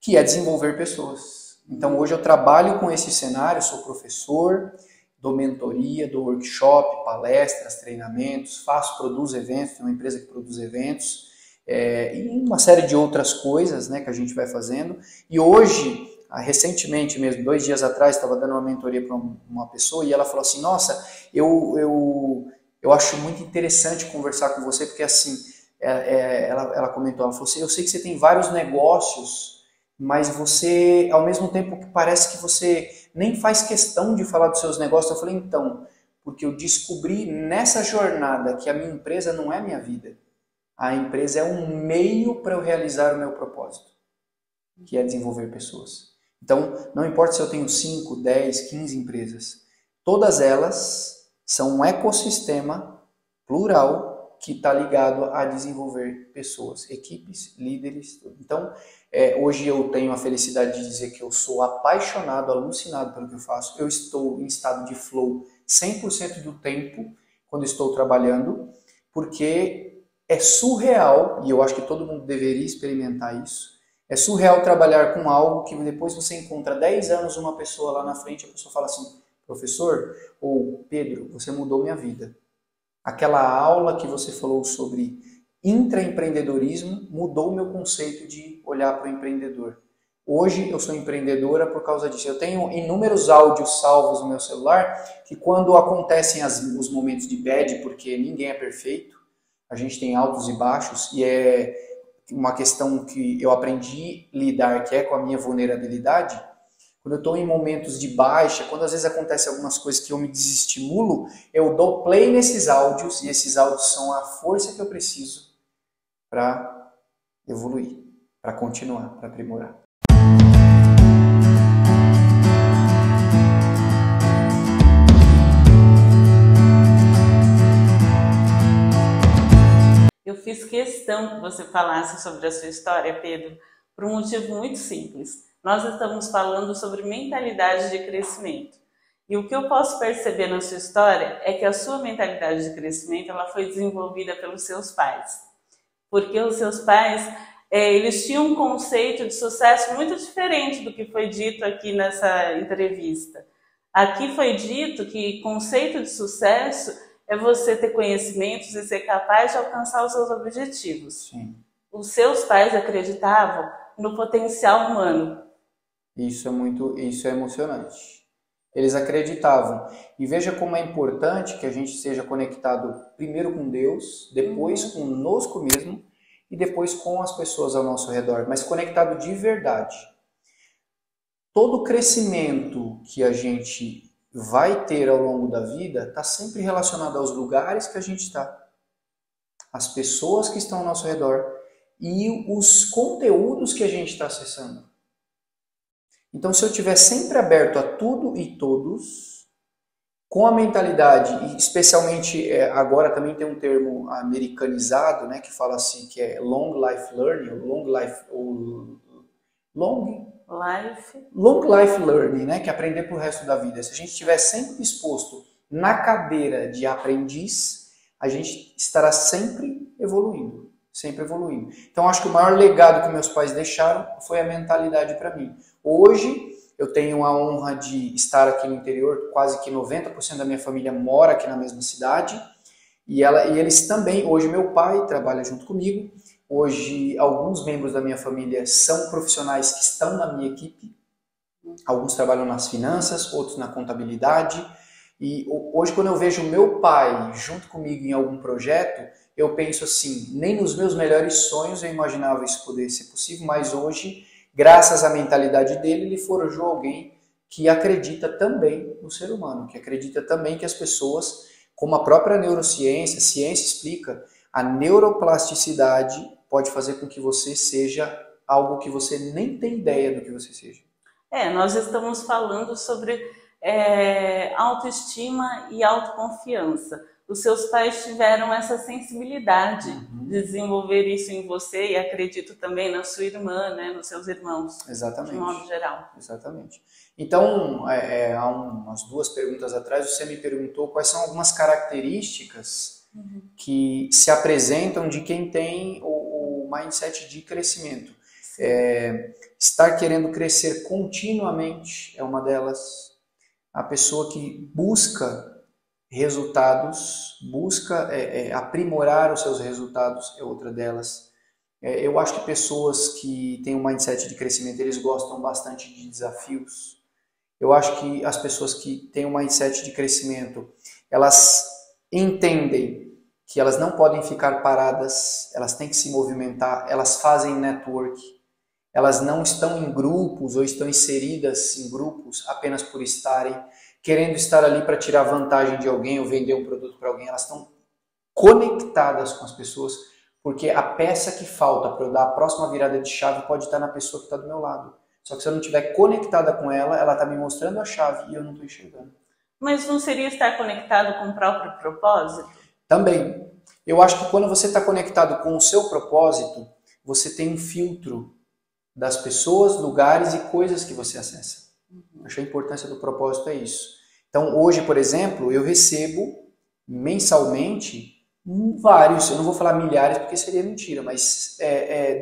Que é desenvolver pessoas. Então hoje eu trabalho com esse cenário, sou professor, dou mentoria, dou workshop, palestras, treinamentos, produzo eventos, tem uma empresa que produz eventos, e uma série de outras coisas, né, que a gente vai fazendo. E hoje... Recentemente mesmo, 2 dias atrás, estava dando uma mentoria para uma pessoa e ela falou assim, nossa, eu acho muito interessante conversar com você, porque assim, ela comentou, ela falou assim, eu sei que você tem vários negócios, mas você, ao mesmo tempo que parece que você nem faz questão de falar dos seus negócios. Eu falei, então, porque eu descobri nessa jornada que a minha empresa não é minha vida. A empresa é um meio para eu realizar o meu propósito, que é desenvolver pessoas. Então, não importa se eu tenho 5, 10, 15 empresas, todas elas são um ecossistema plural que está ligado a desenvolver pessoas, equipes, líderes. Então, hoje eu tenho a felicidade de dizer que eu sou apaixonado, alucinado pelo que eu faço. Eu estou em estado de flow 100% do tempo quando estou trabalhando, porque é surreal, e eu acho que todo mundo deveria experimentar isso. É surreal trabalhar com algo que depois você encontra 10 anos uma pessoa lá na frente, a pessoa fala assim, professor ou Pedro, você mudou minha vida. Aquela aula que você falou sobre intraempreendedorismo mudou o meu conceito de olhar para o empreendedor. Hoje eu sou empreendedora por causa disso. Eu tenho inúmeros áudios salvos no meu celular que quando acontecem os momentos de bad, porque ninguém é perfeito, a gente tem altos e baixos e é uma questão que eu aprendi a lidar, que é com a minha vulnerabilidade. Quando eu estou em momentos de baixa, quando às vezes acontecem algumas coisas que eu me desestimulo, eu dou play nesses áudios e esses áudios são a força que eu preciso para evoluir, para continuar, para aprimorar. Eu fiz questão que você falasse sobre a sua história, Pedro, por um motivo muito simples. Nós estamos falando sobre mentalidade de crescimento. E o que eu posso perceber na sua história é que a sua mentalidade de crescimento ela foi desenvolvida pelos seus pais. Porque os seus pais, eles tinham um conceito de sucesso muito diferente do que foi dito aqui nessa entrevista. Aqui foi dito que conceito de sucesso é você ter conhecimentos e ser capaz de alcançar os seus objetivos. Sim. Os seus pais acreditavam no potencial humano. Isso é emocionante. Eles acreditavam. E veja como é importante que a gente seja conectado primeiro com Deus, depois conosco mesmo e depois com as pessoas ao nosso redor, mas conectado de verdade. Todo crescimento que a gente vai ter ao longo da vida está sempre relacionado aos lugares que a gente está, às pessoas que estão ao nosso redor e os conteúdos que a gente está acessando. Então, se eu estiver sempre aberto a tudo e todos, com a mentalidade, e especialmente agora também tem um termo americanizado, né, que fala assim, que é long life learning, long life learning, né, que é aprender para o resto da vida. Se a gente estiver sempre disposto na cadeira de aprendiz, a gente estará sempre evoluindo, sempre evoluindo. Então, acho que o maior legado que meus pais deixaram foi a mentalidade para mim. Hoje, eu tenho a honra de estar aqui no interior, quase que 90% da minha família mora aqui na mesma cidade, e eles também, hoje meu pai trabalha junto comigo, hoje alguns membros da minha família são profissionais que estão na minha equipe, alguns trabalham nas finanças, outros na contabilidade, e hoje quando eu vejo meu pai junto comigo em algum projeto, eu penso assim, nem nos meus melhores sonhos eu imaginava isso poder ser possível, mas hoje, graças à mentalidade dele, ele forjou alguém que acredita também no ser humano, que acredita também que as pessoas, como a própria neurociência, a ciência explica, a neuroplasticidade pode fazer com que você seja algo que você nem tem ideia do que você seja. Nós estamos falando sobre autoestima e autoconfiança. Os seus pais tiveram essa sensibilidade de desenvolver isso em você e acredito também na sua irmã, né, nos seus irmãos. Exatamente. De modo geral. Exatamente. Então, há umas 2 perguntas atrás, você me perguntou quais são algumas características que se apresentam de quem tem o mindset de crescimento. Estar querendo crescer continuamente é uma delas. A pessoa que busca resultados, busca aprimorar os seus resultados é outra delas. Eu acho que pessoas que têm um mindset de crescimento, eles gostam bastante de desafios. Eu acho que as pessoas que têm um mindset de crescimento, elas entendem que elas não podem ficar paradas, elas têm que se movimentar, elas fazem network, elas não estão em grupos ou estão inseridas em grupos apenas por estarem, querendo estar ali para tirar vantagem de alguém ou vender um produto para alguém. Elas estão conectadas com as pessoas, porque a peça que falta para eu dar a próxima virada de chave pode estar na pessoa que está do meu lado. Só que se eu não estiver conectada com ela, ela está me mostrando a chave e eu não estou enxergando. Mas não seria estar conectado com o próprio propósito? Também. Eu acho que quando você está conectado com o seu propósito, você tem um filtro das pessoas, lugares e coisas que você acessa. Acho que a importância do propósito é isso. Então, hoje, por exemplo, eu recebo mensalmente vários, eu não vou falar milhares porque seria mentira, mas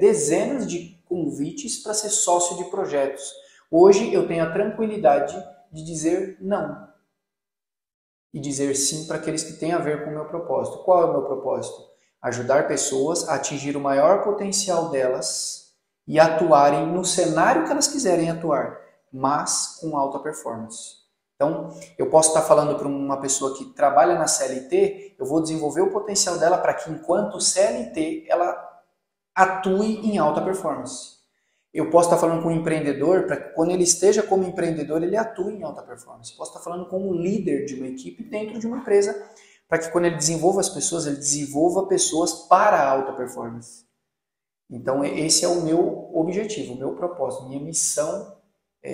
dezenas de convites para ser sócio de projetos. Hoje eu tenho a tranquilidade de dizer não e dizer sim para aqueles que têm a ver com o meu propósito. Qual é o meu propósito? Ajudar pessoas a atingir o maior potencial delas e atuarem no cenário que elas quiserem atuar, mas com alta performance. Então, eu posso estar falando para uma pessoa que trabalha na CLT, eu vou desenvolver o potencial dela para que, enquanto CLT, ela atue em alta performance. Eu posso estar falando com um empreendedor para que, quando ele esteja como empreendedor, ele atue em alta performance. Posso estar falando com um líder de uma equipe dentro de uma empresa para que, quando ele desenvolva as pessoas, ele desenvolva pessoas para a alta performance. Então, esse é o meu objetivo, o meu propósito, minha missão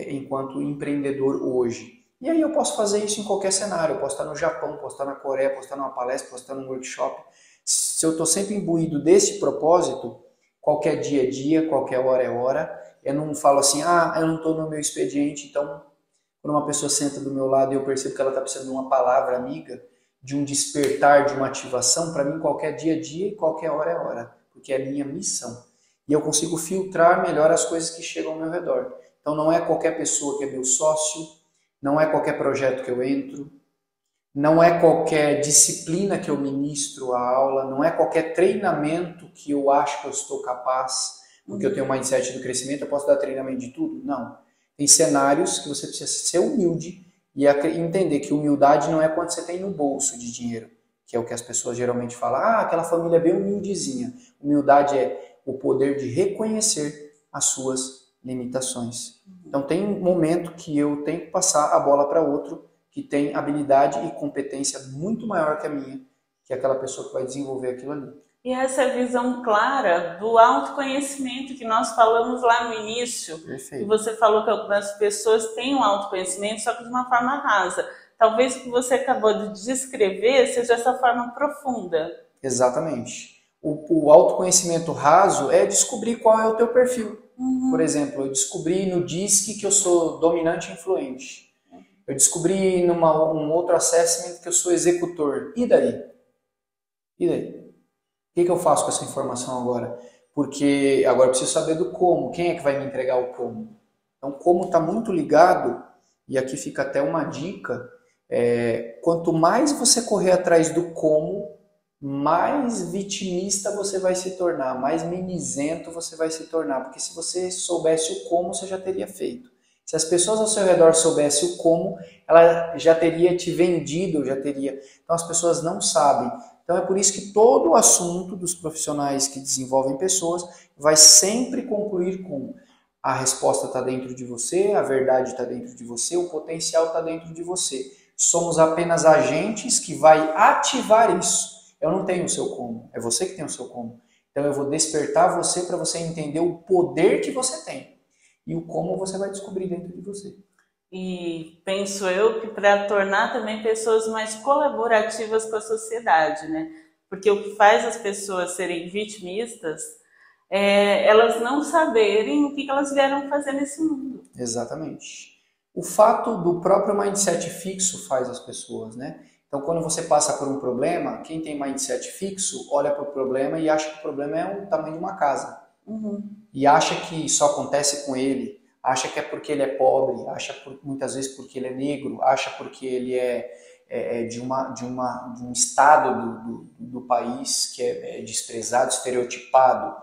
enquanto empreendedor hoje. E aí eu posso fazer isso em qualquer cenário. Eu posso estar no Japão, posso estar na Coreia, posso estar numa palestra, posso estar num workshop. Se eu estou sempre imbuído desse propósito, qualquer dia é dia, qualquer hora é hora. Eu não falo assim, eu não estou no meu expediente, então quando uma pessoa senta do meu lado e eu percebo que ela está precisando de uma palavra amiga, de um despertar, de uma ativação, para mim qualquer dia é dia e qualquer hora é hora, porque é a minha missão. E eu consigo filtrar melhor as coisas que chegam ao meu redor. Então não é qualquer pessoa que é meu sócio, não é qualquer projeto que eu entro, não é qualquer disciplina que eu ministro a aula, não é qualquer treinamento que eu acho que eu estou capaz, porque eu tenho um mindset do crescimento, eu posso dar treinamento de tudo? Não. Tem cenários que você precisa ser humilde e entender que humildade não é quanto você tem no bolso de dinheiro, que é o que as pessoas geralmente falam, aquela família é bem humildezinha. Humildade é o poder de reconhecer as suas limitações. Então tem um momento que eu tenho que passar a bola para outro que tem habilidade e competência muito maior que a minha, que é aquela pessoa que vai desenvolver aquilo ali. E essa visão clara do autoconhecimento que nós falamos lá no início. Perfeito. E você falou que algumas pessoas têm um autoconhecimento, só que de uma forma rasa. Talvez o que você acabou de descrever seja essa forma profunda. Exatamente. O autoconhecimento raso é descobrir qual é o teu perfil. Por exemplo, eu descobri no DISC que eu sou dominante e influente. Eu descobri num outro assessment que eu sou executor. E daí? E daí? O que eu faço com essa informação agora? Porque agora eu preciso saber do como. Quem é que vai me entregar o como? Então, como está muito ligado, e aqui fica até uma dica, quanto mais você correr atrás do como, mais vitimista você vai se tornar, mais mimizento você vai se tornar. Porque se você soubesse o como, você já teria feito. Se as pessoas ao seu redor soubessem o como, ela já teria te vendido, já teria. Então as pessoas não sabem. Então é por isso que todo o assunto dos profissionais que desenvolvem pessoas vai sempre concluir com a resposta está dentro de você, a verdade está dentro de você, o potencial está dentro de você. Somos apenas agentes que vai ativar isso. Eu não tenho o seu como, é você que tem o seu como. Então eu vou despertar você para você entender o poder que você tem. E o como você vai descobrir dentro de você. E penso eu que para tornar também pessoas mais colaborativas com a sociedade, né? Porque o que faz as pessoas serem vitimistas é elas não saberem o que elas vieram fazer nesse mundo. Exatamente. O fato do próprio mindset fixo faz as pessoas, né? Então, quando você passa por um problema, quem tem mindset fixo olha para o problema e acha que o problema é o tamanho de uma casa. E acha que só acontece com ele, acha que é porque ele é pobre, acha muitas vezes porque ele é negro, acha porque ele é de um estado do país que é desprezado, estereotipado.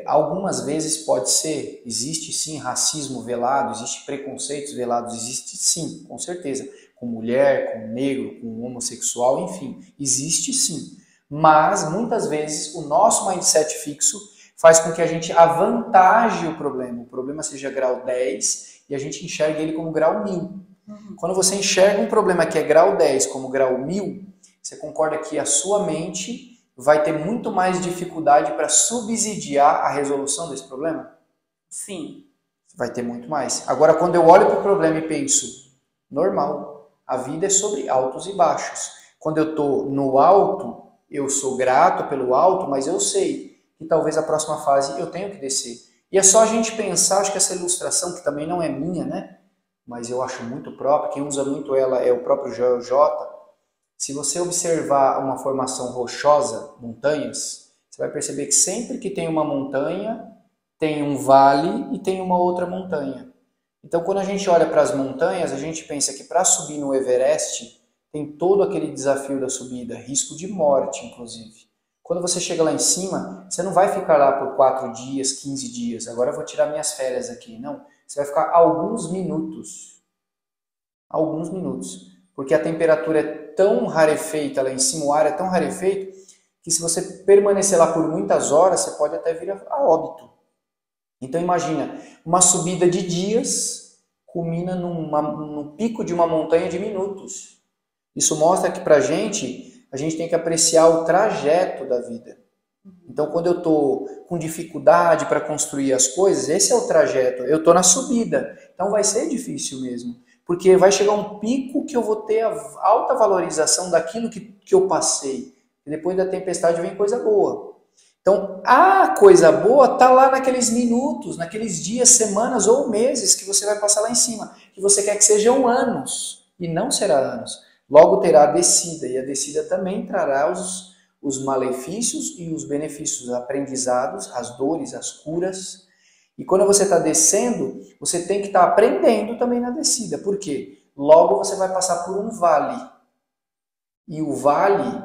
Algumas vezes pode ser, existe sim racismo velado, existe preconceitos velados, existe sim, com certeza, com mulher, com negro, com homossexual, enfim, existe sim. Mas muitas vezes o nosso mindset fixo faz com que a gente avantaje o problema seja grau 10 e a gente enxergue ele como grau 1000. Quando você enxerga um problema que é grau 10 como grau 1000, você concorda que a sua mente vai ter muito mais dificuldade para subsidiar a resolução desse problema? Sim. vai ter muito mais. Agora, quando eu olho para o problema e penso, normal, a vida é sobre altos e baixos. Quando eu estou no alto, eu sou grato pelo alto, mas eu sei que talvez a próxima fase eu tenha que descer. E é só a gente pensar, acho que essa ilustração, que também não é minha, né? Mas eu acho muito própria, quem usa muito ela é o próprio Joel J. Se você observar uma formação rochosa, montanhas, você vai perceber que sempre que tem uma montanha, tem um vale e tem uma outra montanha. Então, quando a gente olha para as montanhas, a gente pensa que para subir no Everest, tem todo aquele desafio da subida, risco de morte, inclusive. Quando você chega lá em cima, você não vai ficar lá por 4 dias, 15 dias. Agora eu vou tirar minhas férias aqui. Não, você vai ficar alguns minutos. Alguns minutos. Porque a temperatura é tão rarefeita lá em cima, o ar é tão rarefeito, que se você permanecer lá por muitas horas, você pode até vir a óbito. Então imagina, uma subida de dias culmina no pico de uma montanha de minutos. Isso mostra que pra gente, a gente tem que apreciar o trajeto da vida. Então quando eu estou com dificuldade para construir as coisas, esse é o trajeto. Eu estou na subida, então vai ser difícil mesmo. Porque vai chegar um pico que eu vou ter a alta valorização daquilo que eu passei. E depois da tempestade vem coisa boa. Então, a coisa boa está lá naqueles minutos, naqueles dias, semanas ou meses que você vai passar lá em cima. Que você quer que sejam anos. E não será anos. Logo terá a descida. E a descida também trará os malefícios e os benefícios, os aprendizados, as dores, as curas. E quando você está descendo, você tem que estar aprendendo também na descida. Por quê? Logo você vai passar por um vale. E o vale,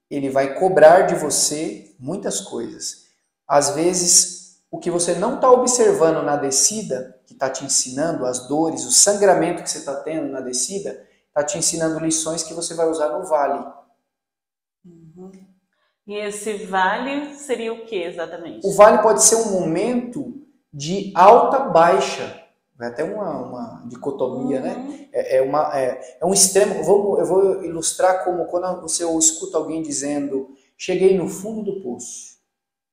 ele vai cobrar de você muitas coisas. Às vezes, o que você não está observando na descida, que está te ensinando as dores, o sangramento que você está tendo na descida, está te ensinando lições que você vai usar no vale. E esse vale seria o que exatamente? O vale pode ser um momento de alta-baixa. É até uma dicotomia, né? É um extremo. Eu vou ilustrar como quando você escuta alguém dizendo: cheguei no fundo do poço.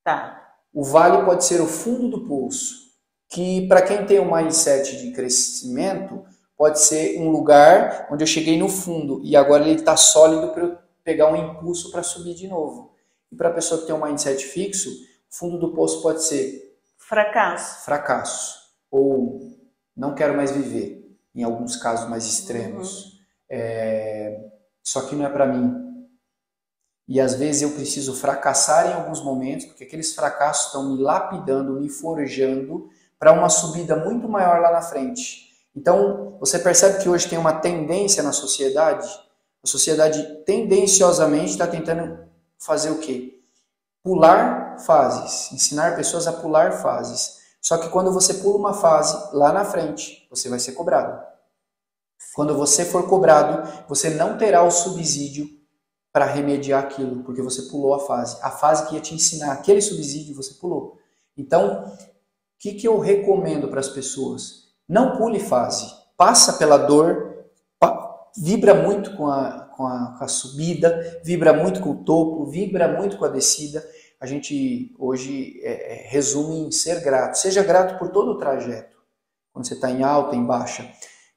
Tá. O vale pode ser o fundo do poço, que para quem tem um mindset de crescimento, pode ser um lugar onde eu cheguei no fundo e agora ele está sólido para eu pegar um impulso para subir de novo. E para a pessoa que tem um mindset fixo, o fundo do poço pode ser fracasso, ou não quero mais viver, em alguns casos mais extremos. Só que não é para mim. E às vezes eu preciso fracassar em alguns momentos, porque aqueles fracassos estão me lapidando, me forjando para uma subida muito maior lá na frente. Então, você percebe que hoje tem uma tendência na sociedade? A sociedade tendenciosamente está tentando fazer o quê? Pular fases, ensinar pessoas a pular fases. Só que quando você pula uma fase, lá na frente, você vai ser cobrado. Quando você for cobrado, você não terá o subsídio para remediar aquilo, porque você pulou a fase. A fase que ia te ensinar aquele subsídio, você pulou. Então, o que eu recomendo para as pessoas? Não pule fase. Passa pela dor, vibra muito com a subida, vibra muito com o topo, vibra muito com a descida. A gente hoje resume em ser grato. Seja grato por todo o trajeto, quando você está em alta, em baixa.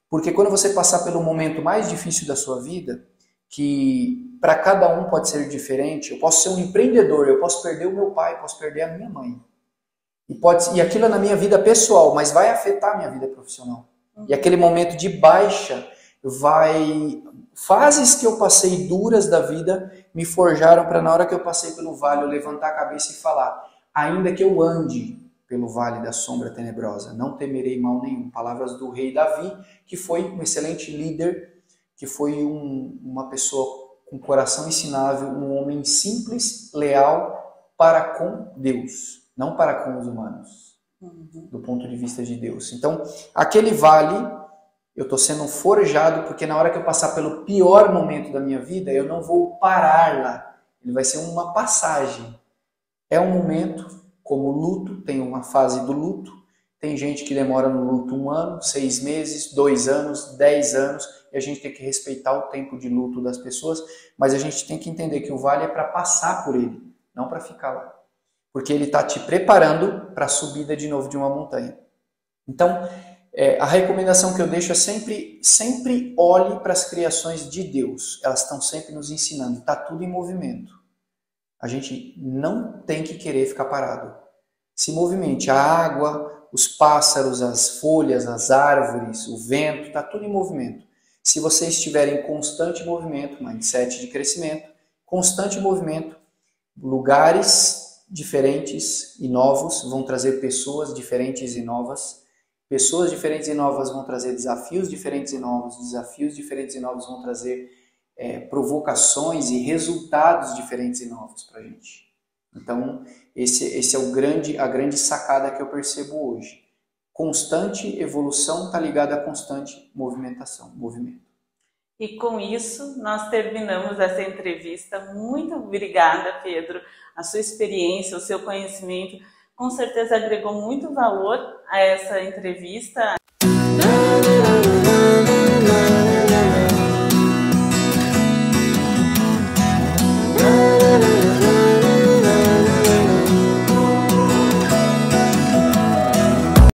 Porque quando você passar pelo momento mais difícil da sua vida, que para cada um pode ser diferente, eu posso ser um empreendedor, eu posso perder o meu pai, posso perder a minha mãe. E aquilo é na minha vida pessoal, mas vai afetar a minha vida profissional. E aquele momento de baixa fases que eu passei duras da vida me forjaram para na hora que eu passei pelo vale eu levantar a cabeça e falar: ainda que eu ande pelo vale da sombra tenebrosa, não temerei mal nenhum. Palavras do rei Davi, que foi um excelente líder, que foi uma pessoa com coração ensinável, um homem simples, leal para com Deus, não para com os humanos, do ponto de vista de Deus. Então, aquele vale, eu estou sendo forjado, porque na hora que eu passar pelo pior momento da minha vida, eu não vou parar lá. Ele vai ser uma passagem. É um momento, como o luto, tem uma fase do luto. Tem gente que demora no luto 1 ano, 6 meses, 2 anos, 10 anos. E a gente tem que respeitar o tempo de luto das pessoas. Mas a gente tem que entender que o vale é para passar por ele, não para ficar lá. Porque ele está te preparando para a subida de novo de uma montanha. Então, a recomendação que eu deixo é sempre olhe para as criações de Deus. Elas estão sempre nos ensinando. Está tudo em movimento. A gente não tem que querer ficar parado. Se movimente. A água, os pássaros, as folhas, as árvores, o vento, está tudo em movimento. Se você estiver em constante movimento, mindset de crescimento, constante movimento, lugares diferentes e novos vão trazer pessoas diferentes e novas. Pessoas diferentes e novas vão trazer desafios diferentes e novos. Desafios diferentes e novos vão trazer provocações e resultados diferentes e novos para a gente. Então, esse é a grande sacada que eu percebo hoje. Constante evolução está ligada a constante movimento. E com isso, nós terminamos essa entrevista. Muito obrigada, Pedro. A sua experiência, o seu conhecimento, com certeza agregou muito valor a essa entrevista.